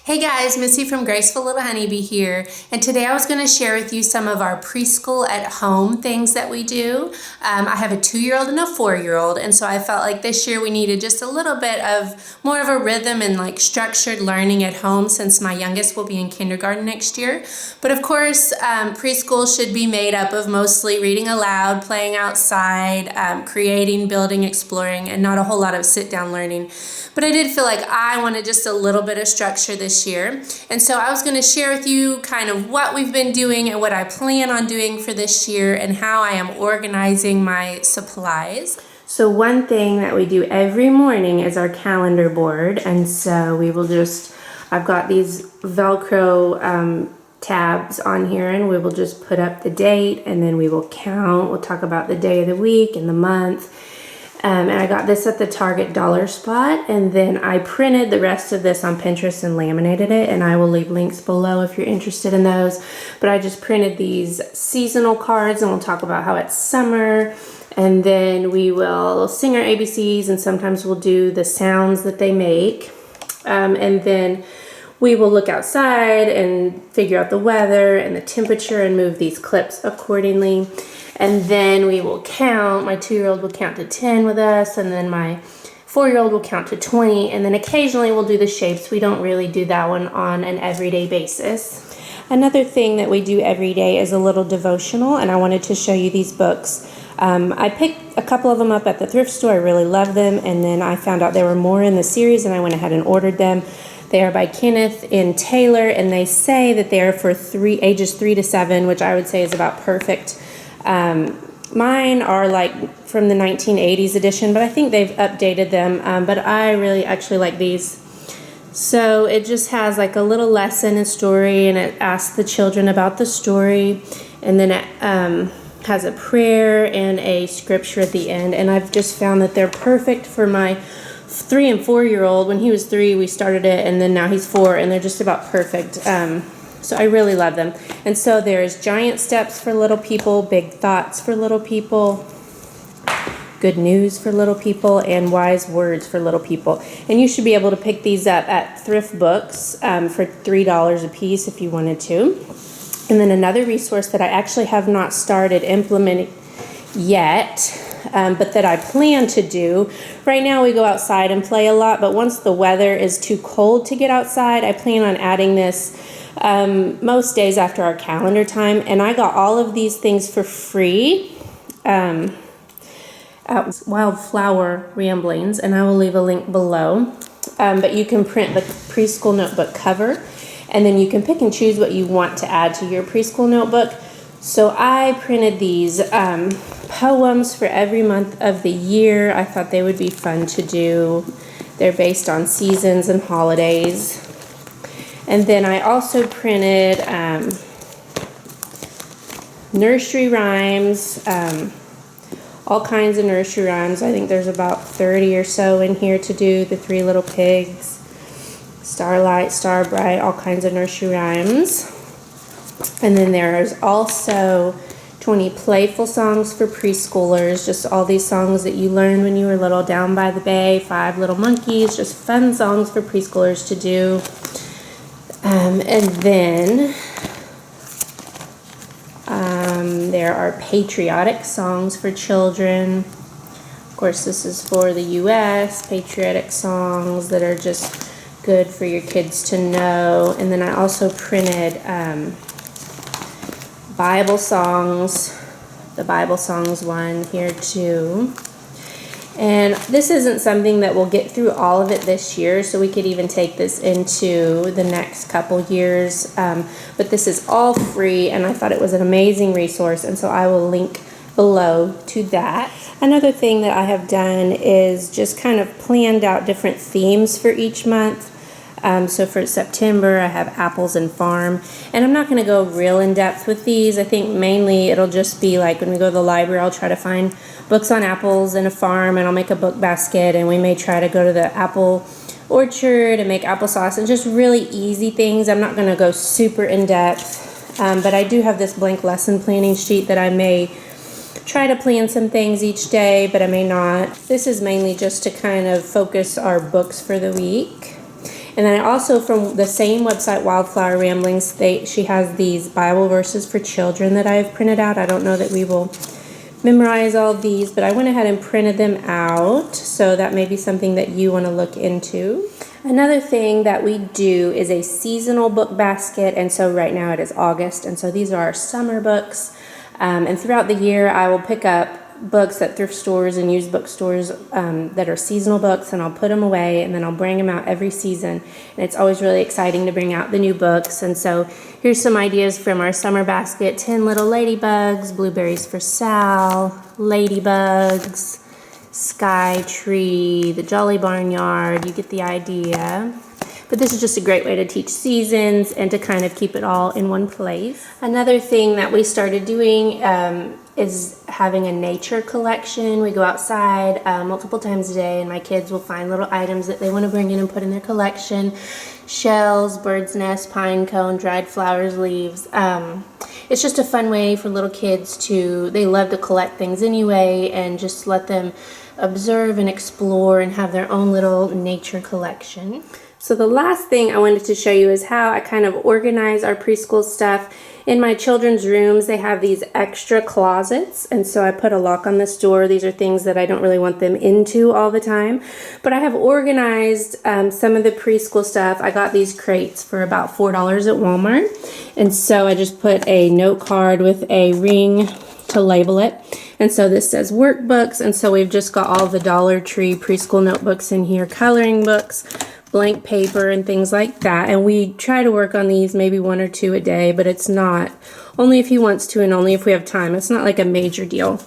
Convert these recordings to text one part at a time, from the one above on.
Hey guys, Missy from Graceful Little Honeybee here, and today I was going to share with you some of our preschool at home things that we do. I have a 2-year-old and a 4-year-old, and so I felt like this year we needed just a little bit of more of a rhythm and like structured learning at home since my youngest will be in kindergarten next year. But of course, preschool should be made up of mostly reading aloud, playing outside, creating, building, exploring, and not a whole lot of sit-down learning. But I did feel like I wanted just a little bit of structure this year. And so I was going to share with you kind of what we've been doing and what I plan on doing for this year and how I am organizing my supplies. So one thing that we do every morning is our calendar board. And so we will I've got these Velcro tabs on here, and we will just put up the date, and then we will count. We'll talk about the day of the week and the month. And I got this at the Target dollar spot, and then I printed the rest of this on Pinterest and laminated it, and I will leave links below if you're interested in those. But I just printed these seasonal cards, and we'll talk about how it's summer, and then we will sing our ABCs, and sometimes we'll do the sounds that they make. And then we will look outside and figure out the weather and the temperature and move these clips accordingly. And then we will count. My 2-year-old will count to 10 with us, and then my 4-year-old will count to 20, and then occasionally we'll do the shapes. We don't really do that one on an everyday basis. Another thing that we do every day is a little devotional, and I wanted to show you these books. I picked a couple of them up at the thrift store. I really love them, and then I found out there were more in the series, and I went ahead and ordered them. They are by Kenneth and Taylor, and they say that they are for ages 3 to 7, which I would say is about perfect. Mine are like from the 1980s edition, but I think they've updated them, but I really actually like these. So it just has like a little lesson and story, and it asks the children about the story, and then it has a prayer and a scripture at the end, and I've just found that they're perfect for my 3 and 4-year-old. When he was 3 we started it, and then now he's 4, and they're just about perfect. So I really love them. And so there's giant steps for little people, big thoughts for little people, good news for little people, and wise words for little people. And you should be able to pick these up at thrift books for $3 a piece if you wanted to. And then another resource that I actually have not started implementing yet, but that I plan to do. Right now we go outside and play a lot, but once the weather is too cold to get outside, I plan on adding this most days after our calendar time. And I got all of these things for free at Wildflower Ramblings, and I will leave a link below. But you can print the preschool notebook cover, and then you can pick and choose what you want to add to your preschool notebook. So I printed these poems for every month of the year. I thought they would be fun to do. They're based on seasons and holidays. And then I also printed nursery rhymes, all kinds of nursery rhymes. I think there's about 30 or so in here to do. The 3 Little Pigs, Starlight, Starbright, all kinds of nursery rhymes. And then there's also 20 playful songs for preschoolers, just all these songs that you learned when you were little. Down by the Bay, 5 Little Monkeys, just fun songs for preschoolers to do. And then there are patriotic songs for children. Of course, this is for the U.S., patriotic songs that are just good for your kids to know. And then I also printed Bible songs, the Bible songs one here too. And this isn't something that we'll get through all of it this year, so we could even take this into the next couple years. But this is all free, and I thought it was an amazing resource, and so I will link below to that. Another thing that I have done is just kind of planned out different themes for each month. So for September, I have apples and farm, and I'm not going to go real in depth with these. I think mainly it'll just be like when we go to the library, I'll try to find books on apples and a farm, and I'll make a book basket, and we may try to go to the apple orchard and make applesauce, and just really easy things. I'm not going to go super in depth, but I do have this blank lesson planning sheet that I may try to plan some things each day, but I may not. This is mainly just to kind of focus our books for the week. And then I also, from the same website, Wildflower Ramblings, she has these Bible verses for children that I've printed out. I don't know that we will memorize all of these, but I went ahead and printed them out, so that may be something that you want to look into. Another thing that we do is a seasonal book basket, and so right now it is August, and so these are our summer books. And throughout the year, I will pick up books at thrift stores and used bookstores that are seasonal books, and I'll put them away, and then I'll bring them out every season. And it's always really exciting to bring out the new books. And so here's some ideas from our summer basket: 10 Little Ladybugs, Blueberries for Sal, Ladybugs, Sky Tree, The Jolly Barnyard. You get the idea. But this is just a great way to teach seasons and to kind of keep it all in one place. Another thing that we started doing is having a nature collection. We go outside multiple times a day, and my kids will find little items that they want to bring in and put in their collection. Shells, bird's nest, pine cone, dried flowers, leaves. It's just a fun way for little kids they love to collect things anyway, and just let them observe and explore and have their own little nature collection. So the last thing I wanted to show you is how I kind of organize our preschool stuff. In my children's rooms, they have these extra closets, and so I put a lock on this door. These are things that I don't really want them into all the time. But I have organized some of the preschool stuff. I got these crates for about $4 at Walmart, and so I just put a note card with a ring to label it. And so this says workbooks, and so we've just got all the Dollar Tree preschool notebooks in here, coloring books, blank paper, and things like that. And we try to work on these maybe 1 or 2 a day, but it's not, only if he wants to and only if we have time. It's not like a major deal.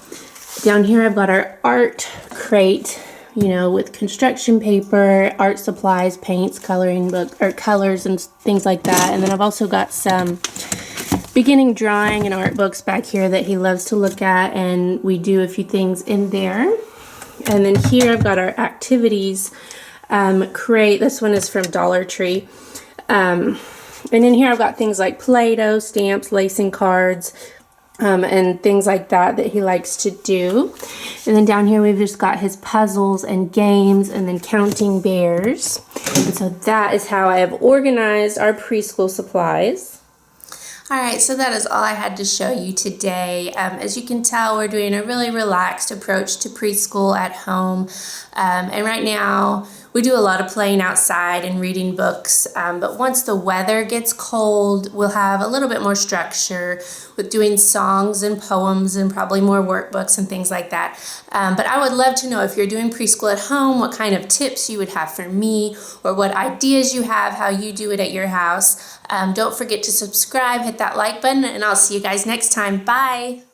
Down here I've got our art crate, with construction paper, art supplies, paints, coloring book, or colors and things like that. And then I've also got some beginning drawing and art books back here that he loves to look at, and we do a few things in there. And then here I've got our activities crate. This one is from Dollar Tree. And in here I've got things like Play-Doh, stamps, lacing cards, and things like that he likes to do. And then down here we've just got his puzzles and games, and then counting bears. And so that is how I have organized our preschool supplies. Alright, so that is all I had to show you today. As you can tell, we're doing a really relaxed approach to preschool at home. And right now, we do a lot of playing outside and reading books, but once the weather gets cold, we'll have a little bit more structure with doing songs and poems and probably more workbooks and things like that. But I would love to know, if you're doing preschool at home, what kind of tips you would have for me, or what ideas you have, how you do it at your house. Don't forget to subscribe, hit that like button, and I'll see you guys next time. Bye!